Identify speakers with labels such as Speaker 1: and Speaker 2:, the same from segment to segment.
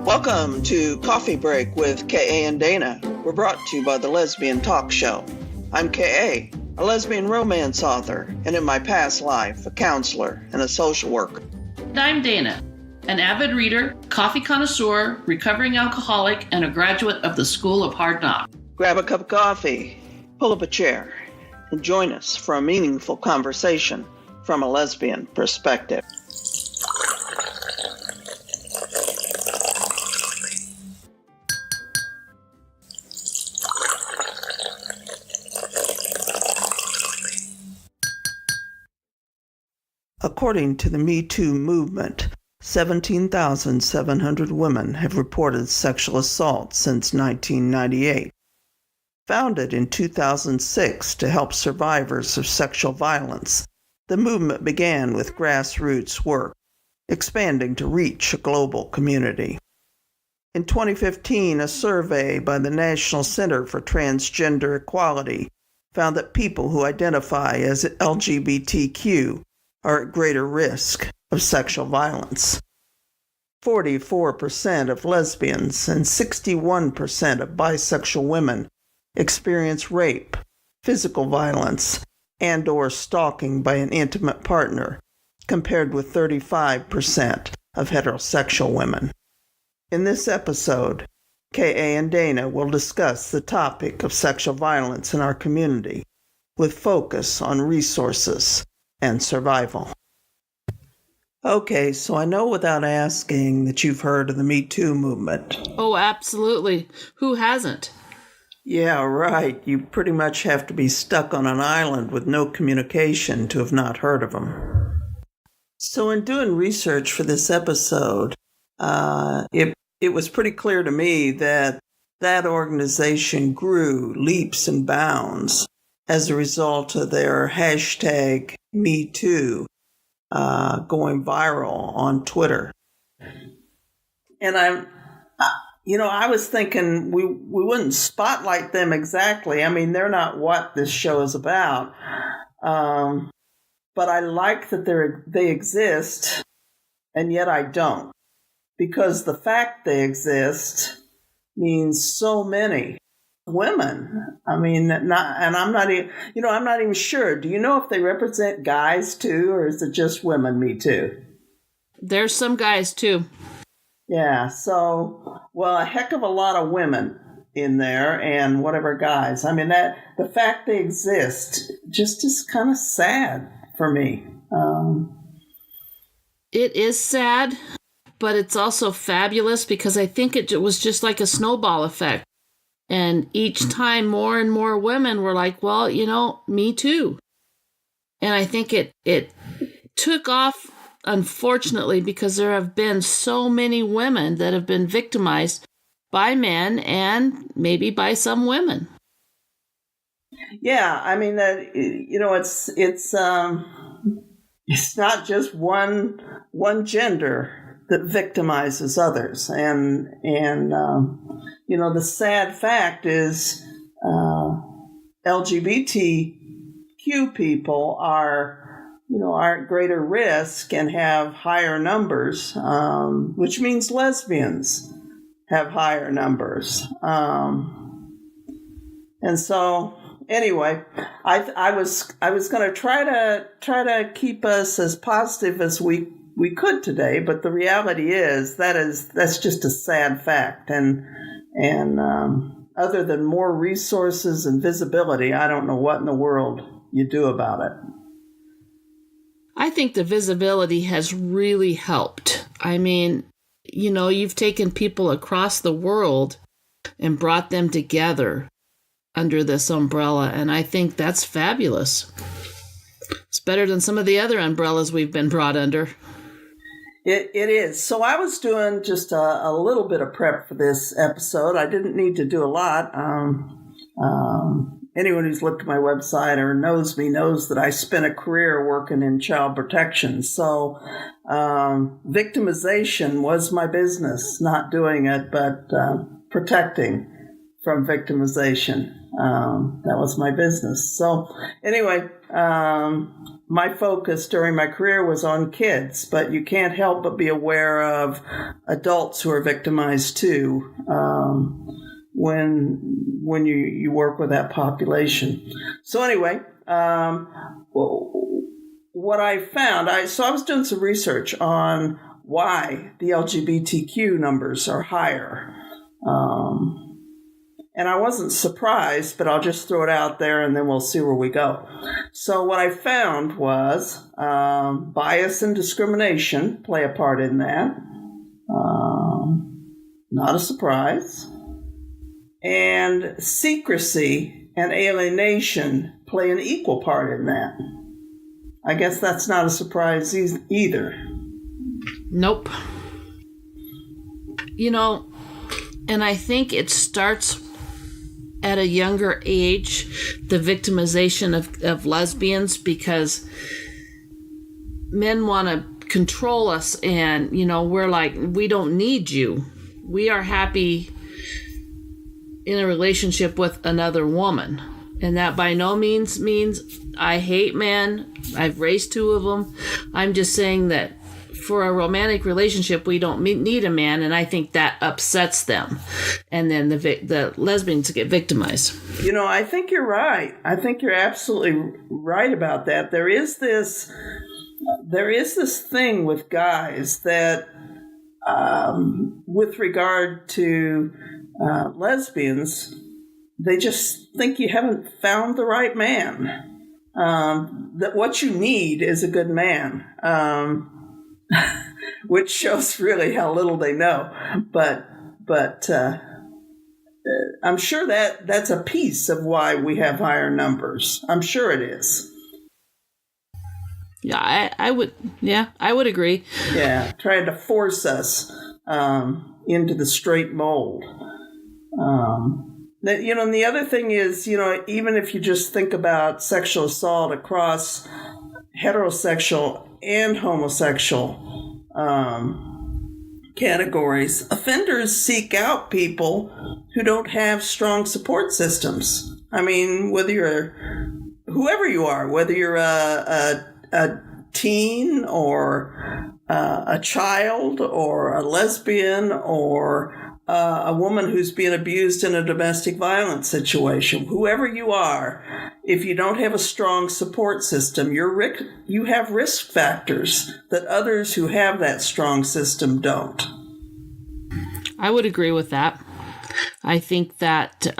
Speaker 1: Welcome to Coffee Break with K.A. and Dana. We're brought to you by the Lesbian Talk Show. I'm K.A., a lesbian romance author, and in my past life, a counselor and a social worker.
Speaker 2: And I'm Dana, an avid reader, coffee connoisseur, recovering alcoholic, and a graduate of the School of Hard Knocks.
Speaker 1: Grab a cup of coffee, pull up a chair, and join us for a meaningful conversation from a lesbian perspective. According to the Me Too movement, 17,700 women have reported sexual assault since 1998. Founded in 2006 to help survivors of sexual violence, the movement began with grassroots work, expanding to reach a global community. In 2015, a survey by the National Center for Transgender Equality found that people who identify as Lgbtq are at greater risk of sexual violence. 44% of lesbians and 61% of bisexual women experience rape, physical violence, and/or stalking by an intimate partner, compared with 35% of heterosexual women. In this episode, K.A. and Dana will discuss the topic of sexual violence in our community, with focus on resources and survival. Okay, so I know without asking that you've heard of the Me Too movement.
Speaker 2: Oh, absolutely. Who hasn't?
Speaker 1: Yeah, right. You pretty much have to be stuck on an island with no communication to have not heard of them. So in doing research for this episode, it was pretty clear to me that that organization grew leaps and bounds as a result of their hashtag #MeToo going viral on Twitter. And I was thinking we wouldn't spotlight them exactly. I mean, they're not what this show is about. But I like that they exist, and yet I don't. Because the fact they exist means so many women. I mean, I'm not even sure. Do you know if they represent guys too, or is it just women? Me too.
Speaker 2: There's some guys too.
Speaker 1: Yeah. So, well, a heck of a lot of women in there, and whatever guys. I mean, that the fact they exist just is kind of sad for me.
Speaker 2: It is sad, but it's also fabulous because I think it was just like a snowball effect. And each time more and more women were like, well, me too. And I think it took off, unfortunately, because there have been so many women that have been victimized by men and maybe by some women.
Speaker 1: Yeah, I mean, it's not just one gender that victimizes others. And the sad fact is LGBTQ people are at greater risk and have higher numbers, which means lesbians have higher numbers. And so, anyway, I was going to try to keep us as positive as we could today, but the reality is that's just a sad fact, and other than more resources and visibility, I don't know what in the world you do about it.
Speaker 2: I think the visibility has really helped. I mean, you've taken people across the world and brought them together under this umbrella, and I think that's fabulous. It's better than some of the other umbrellas we've been brought under.
Speaker 1: It is. So I was doing just a little bit of prep for this episode. I didn't need to do a lot. Anyone who's looked at my website or knows me knows that I spent a career working in child protection. So victimization was my business, not doing it, but protecting from victimization. That was my business. So anyway, my focus during my career was on kids, but you can't help but be aware of adults who are victimized too when you work with that population. So anyway, what I found, I was doing some research on why the LGBTQ numbers are higher. And I wasn't surprised, but I'll just throw it out there and then we'll see where we go. So what I found was bias and discrimination play a part in that. Not a surprise. And secrecy and alienation play an equal part in that. I guess that's not a surprise either.
Speaker 2: Nope. You know, and I think it starts at a younger age, the victimization of lesbians, because men want to control us, and, you know, we're like, we don't need you. We are happy in a relationship with another woman. And that by no means means I hate men. I've raised 2 of them. I'm just saying that for a romantic relationship, we don't need a man, and I think that upsets them. And then the lesbians get victimized.
Speaker 1: You know, I think you're right. I think you're absolutely right about that. There is this thing with guys that, with regard to lesbians, they just think you haven't found the right man. That what you need is a good man. Which shows really how little they know. But I'm sure that's a piece of why we have higher numbers. I'm sure it is.
Speaker 2: Yeah, I would agree.
Speaker 1: Yeah, trying to force us into the straight mold. You know, and the other thing is, you know, even if you just think about sexual assault across heterosexual and homosexual categories, offenders seek out people who don't have strong support systems. I mean, whether you're whoever you are, whether you're a teen or a child or a lesbian or a woman who's being abused in a domestic violence situation, whoever you are, if you don't have a strong support system, you have risk factors that others who have that strong system don't.
Speaker 2: I would agree with that. I think that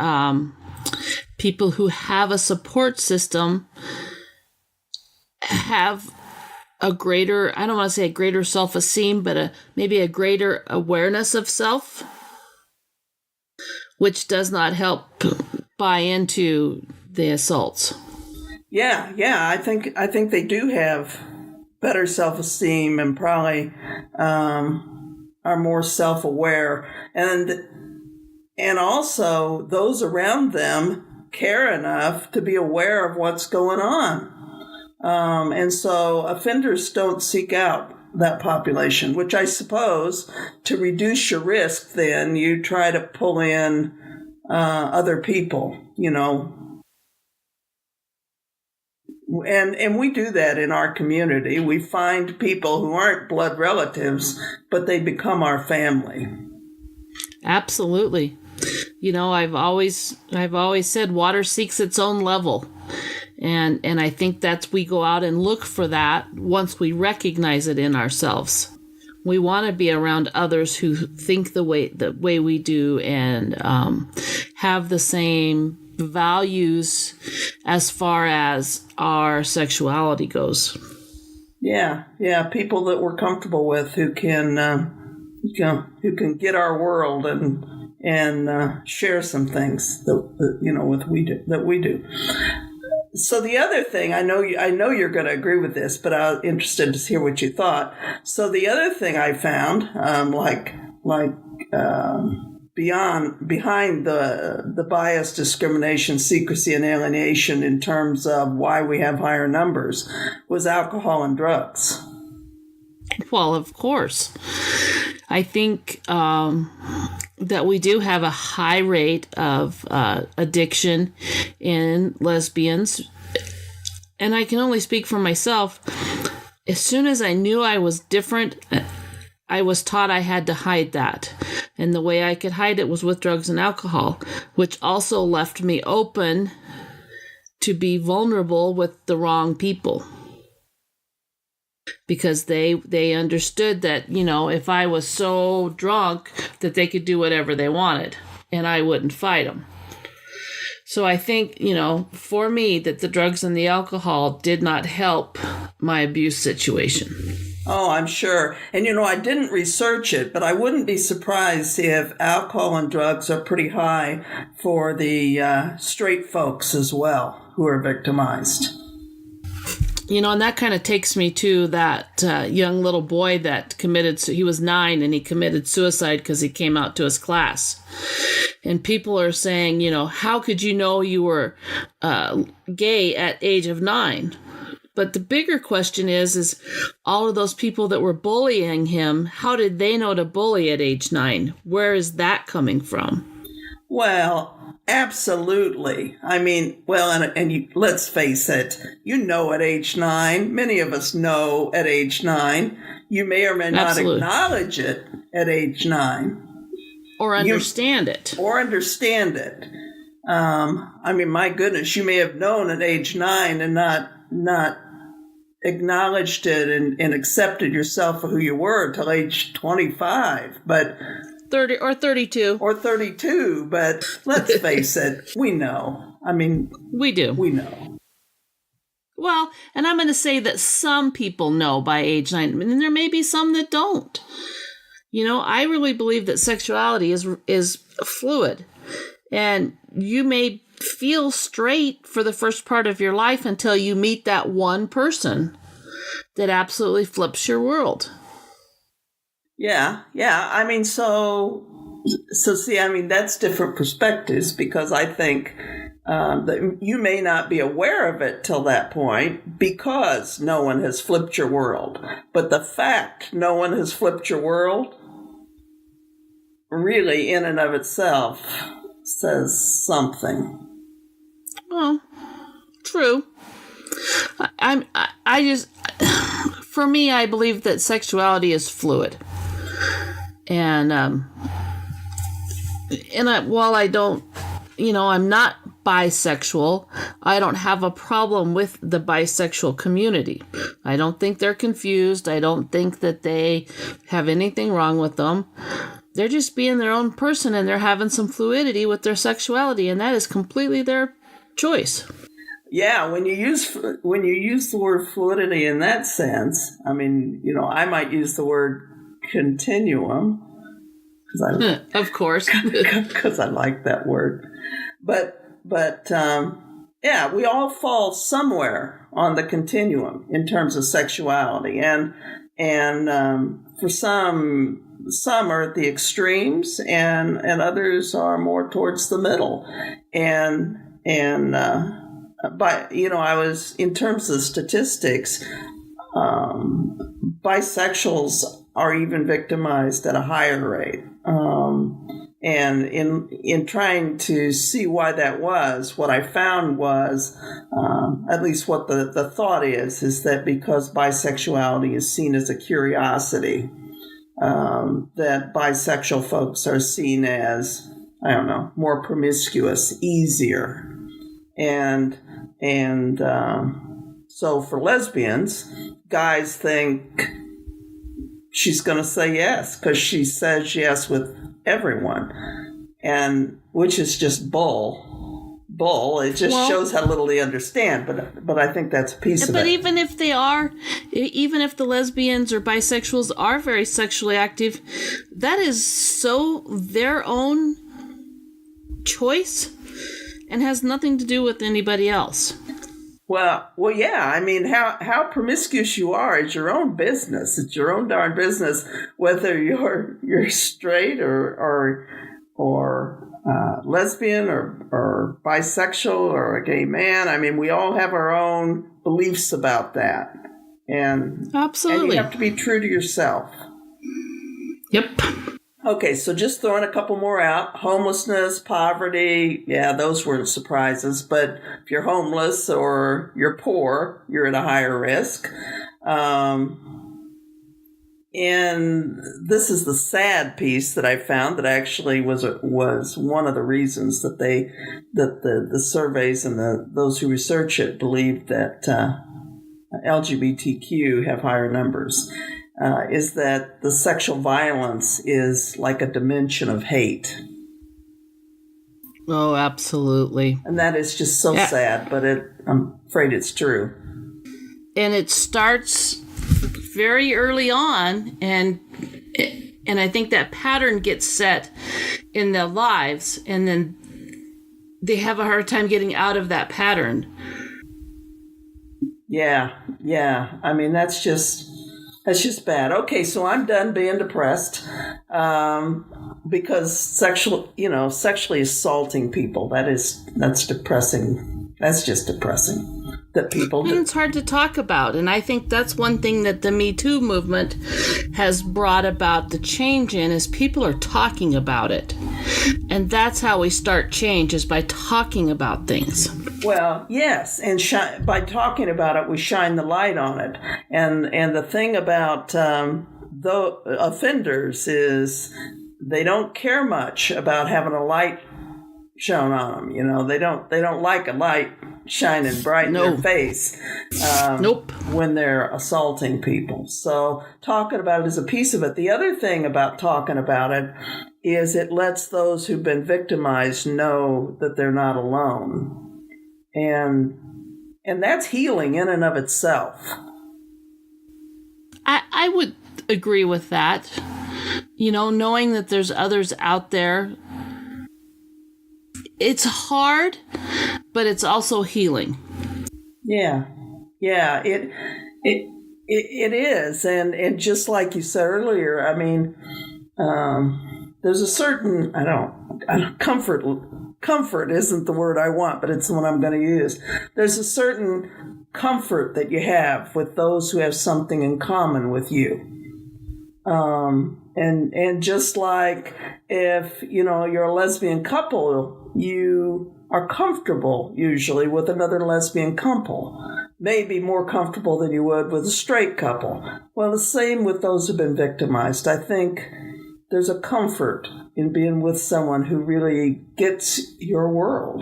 Speaker 2: people who have a support system have a greater, I don't want to say a greater self-esteem, but maybe a greater awareness of self, which does not help buy into the assaults.
Speaker 1: Yeah, I think they do have better self-esteem and probably are more self-aware, and also those around them care enough to be aware of what's going on. And so offenders don't seek out that population, which I suppose to reduce your risk, then you try to pull in other people, you know. And we do that in our community. We find people who aren't blood relatives, but they become our family.
Speaker 2: Absolutely. You know, I've always said water seeks its own level. And I think we go out and look for that once we recognize it in ourselves. We want to be around others who think the way we do and have the same values as far as our sexuality goes.
Speaker 1: Yeah, people that we're comfortable with who can get our world and share some things that we do. So the other thing, I know you're going to agree with this, but I'm interested to hear what you thought. So the other thing I found, behind the bias, discrimination, secrecy, and alienation in terms of why we have higher numbers, was alcohol and drugs. Well,
Speaker 2: of course. I think that we do have a high rate of addiction in lesbians. And I can only speak for myself. As soon as I knew I was different, I was taught I had to hide that. And the way I could hide it was with drugs and alcohol, which also left me open to be vulnerable with the wrong people. Because they understood that, if I was so drunk that they could do whatever they wanted and I wouldn't fight them. So I think, for me, that the drugs and the alcohol did not help my abuse situation.
Speaker 1: Oh, I'm sure. And, I didn't research it, but I wouldn't be surprised if alcohol and drugs are pretty high for the straight folks as well who are victimized.
Speaker 2: And that kind of takes me to that young little boy that he was 9 and he committed suicide because he came out to his class. And people are saying, how could you know you were gay at age of 9? But the bigger question is all of those people that were bullying him, how did they know to bully at age 9? Where is that coming from?
Speaker 1: Well, absolutely. I mean, let's face it, at age 9, many of us know at age 9, you may or may not
Speaker 2: Absolutely.
Speaker 1: acknowledge it at age 9.
Speaker 2: Or understand it.
Speaker 1: My goodness, you may have known at age 9 and not acknowledged it and accepted yourself for who you were until age 25, but
Speaker 2: 30 or 32.
Speaker 1: Or 32, but let's face it, we know.
Speaker 2: We do.
Speaker 1: We know.
Speaker 2: Well, and I'm going to say that some people know by age 9, and there may be some that don't. I really believe that sexuality is fluid, and you may feel straight for the first part of your life until you meet that one person that absolutely flips your world.
Speaker 1: Yeah. That's different perspectives, because I think that you may not be aware of it till that point because no one has flipped your world. But the fact no one has flipped your world really in and of itself says something.
Speaker 2: Well, true. For me, I believe that sexuality is fluid. And while I don't, I'm not bisexual, I don't have a problem with the bisexual community. I don't think they're confused. I don't think that they have anything wrong with them. They're just being their own person, and they're having some fluidity with their sexuality, and that is completely their choice.
Speaker 1: Yeah, when you use the word fluidity in that sense, I might use the word continuum,
Speaker 2: of course,
Speaker 1: because I like that word. But we all fall somewhere on the continuum in terms of sexuality, and for some are at the extremes, and others are more towards the middle, But, I was, in terms of statistics, bisexuals are even victimized at a higher rate. And in trying to see why that was, what I found was, at least what the thought is that because bisexuality is seen as a curiosity, that bisexual folks are seen as, more promiscuous, easier. And so for lesbians, guys think she's going to say yes because she says yes with everyone, and which is just bull. It just shows how little they understand. But I think that's a piece of it.
Speaker 2: But even if the lesbians or bisexuals are very sexually active, that is so their own choice and has nothing to do with anybody else.
Speaker 1: Well, yeah. How promiscuous you are is your own business. It's your own darn business, whether you're straight or lesbian or bisexual or a gay man. We all have our own beliefs about that, and
Speaker 2: absolutely,
Speaker 1: and you have to be true to yourself.
Speaker 2: Yep.
Speaker 1: Okay, so just throwing a couple more out. Homelessness, poverty, yeah, those weren't surprises. But if you're homeless or you're poor, you're at a higher risk. And this is the sad piece that I found that actually was one of the reasons that the surveys and those who research it believe that LGBTQ have higher numbers. Is that the sexual violence is like a dimension of hate.
Speaker 2: Oh, absolutely.
Speaker 1: And that is just so sad, but I'm afraid it's true.
Speaker 2: And it starts very early on, and I think that pattern gets set in their lives, and then they have a hard time getting out of that pattern.
Speaker 1: Yeah. I mean, that's just bad. Okay, so I'm done being depressed because sexually assaulting people, that's depressing. That's just depressing. That people do.
Speaker 2: It's hard to talk about, and I think that's one thing that the Me Too movement has brought about the change in, is people are talking about it. And that's how we start change, is by talking about things.
Speaker 1: Well, yes, and by talking about it, we shine the light on it. And the thing about the offenders is they don't care much about having a light shone on them. They don't like a light shining bright in their face when they're assaulting people. So talking about it is a piece of it. The other thing about talking about it is it lets those who've been victimized know that they're not alone. And that's healing in and of itself.
Speaker 2: I would agree with that. Knowing that there's others out there, it's hard, but it's also healing. Yeah,
Speaker 1: it is, and just like you said earlier, I mean, there's a certain comfort isn't the word I want, but it's the one I'm going to use. There's a certain comfort that you have with those who have something in common with you. And just like if, you're a lesbian couple, you are comfortable usually with another lesbian couple, maybe more comfortable than you would with a straight couple. Well, the same with those who've been victimized. I think there's a comfort in being with someone who really gets your world.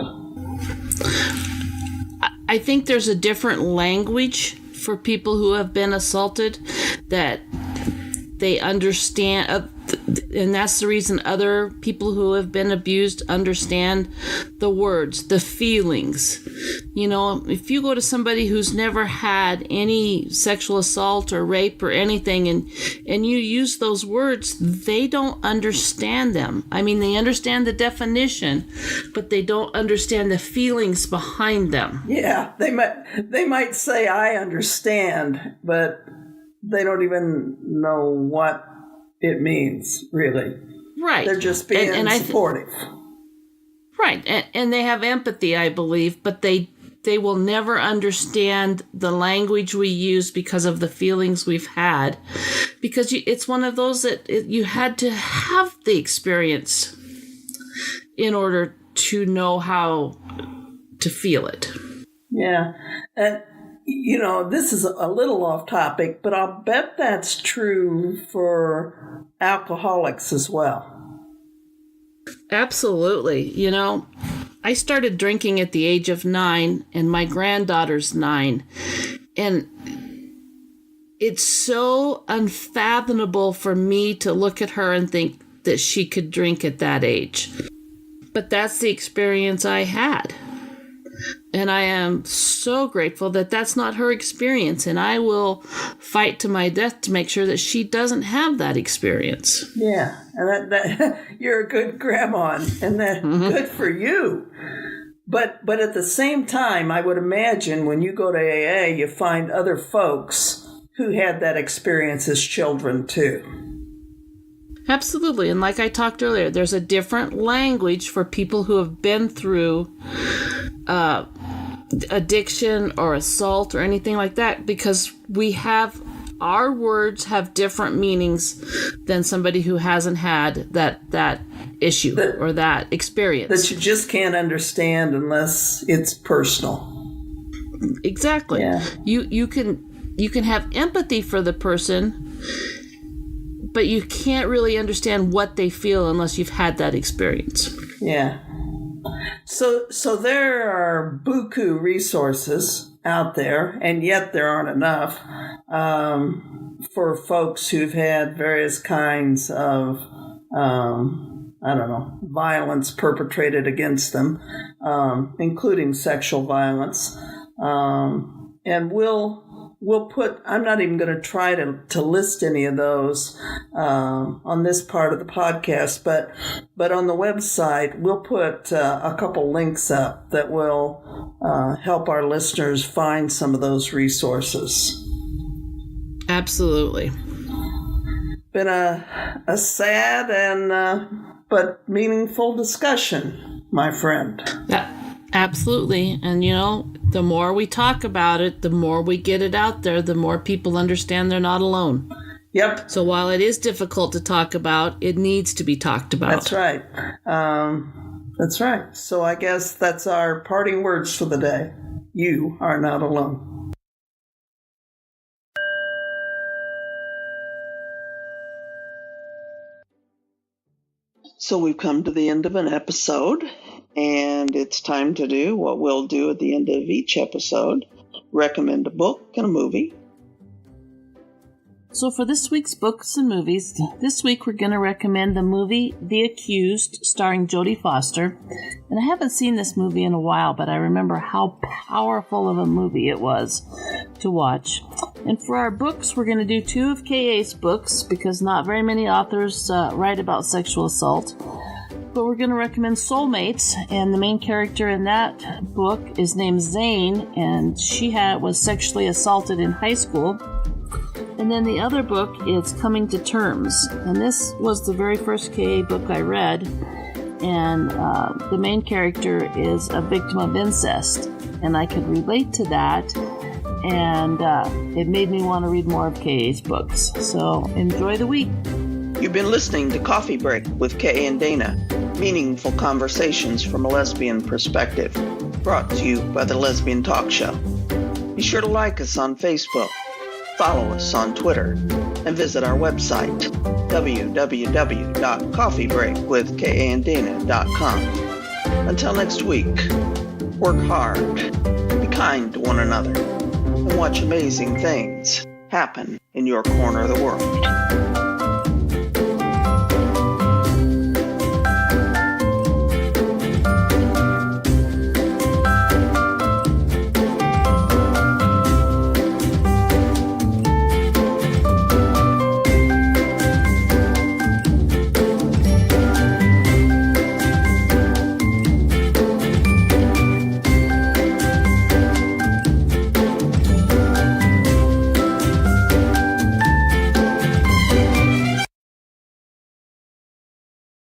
Speaker 2: I think there's a different language for people who have been assaulted that they understand, and that's the reason other people who have been abused understand the words, the feelings. If you go to somebody who's never had any sexual assault or rape or anything, and you use those words, they don't understand them. I mean, they understand the definition, but they don't understand the feelings behind them.
Speaker 1: Yeah, they might say, I understand, but they don't even know what it means, really.
Speaker 2: Right.
Speaker 1: They're just being supportive.
Speaker 2: Right. And they have empathy, I believe, but they will never understand the language we use because of the feelings we've had. Because it's one of those that you had to have the experience in order to know how to feel it.
Speaker 1: Yeah. And this is a little off topic, but I'll bet that's true for alcoholics as well.
Speaker 2: Absolutely. I started drinking at the age of 9, and my granddaughter's 9. And it's so unfathomable for me to look at her and think that she could drink at that age. But that's the experience I had. And I am so grateful that that's not her experience. And I will fight to my death to make sure that she doesn't have that experience.
Speaker 1: Yeah. And that you're a good grandma, and that good for you. But at the same time, I would imagine when you go to AA, you find other folks who had that experience as children too.
Speaker 2: Absolutely. And like I talked earlier, there's a different language for people who have been through addiction or assault or anything like that, because we have our words have different meanings than somebody who hasn't had that issue or that experience.
Speaker 1: That you just can't understand unless it's personal.
Speaker 2: Exactly.
Speaker 1: Yeah.
Speaker 2: You can have empathy for the person, but you can't really understand what they feel unless you've had that experience.
Speaker 1: Yeah. So there are buku resources out there, and yet there aren't enough for folks who've had various kinds of, violence perpetrated against them, including sexual violence. And we'll put, I'm not even going to try to list any of those on this part of the podcast, but on the website, we'll put a couple links up that will help our listeners find some of those resources.
Speaker 2: Absolutely.
Speaker 1: Been a sad and but meaningful discussion, my friend.
Speaker 2: Yeah, absolutely. And the more we talk about it, the more we get it out there, the more people understand they're not alone.
Speaker 1: Yep.
Speaker 2: So while it is difficult to talk about, it needs to be talked about.
Speaker 1: That's right. That's right. So I guess that's our parting words for the day. You are not alone. So we've come to the end of an episode, and it's time to do what we'll do at the end of each episode: recommend a book and a movie.
Speaker 2: So for this week's books and movies, this week we're going to recommend the movie The Accused, starring Jodie Foster. And I haven't seen this movie in a while, but I remember how powerful of a movie it was to watch. And for our books, we're going to do 2 of KA's books, because not very many authors write about sexual assault. But we're going to recommend Soulmates, and the main character in that book is named Zane, and she was sexually assaulted in high school. And then the other book is Coming to Terms, and this was the very first KA book I read, and the main character is a victim of incest, and I could relate to that, and it made me want to read more of KA's books. So enjoy the week.
Speaker 1: You've been listening to Coffee Break with KA and Dana, meaningful conversations from a lesbian perspective, brought to you by the Lesbian Talk Show. Be sure to like us on Facebook, follow us on Twitter, and visit our website, www.coffeebreakwithkanddana.com. Until next week, work hard, be kind to one another, and watch amazing things happen in your corner of the world.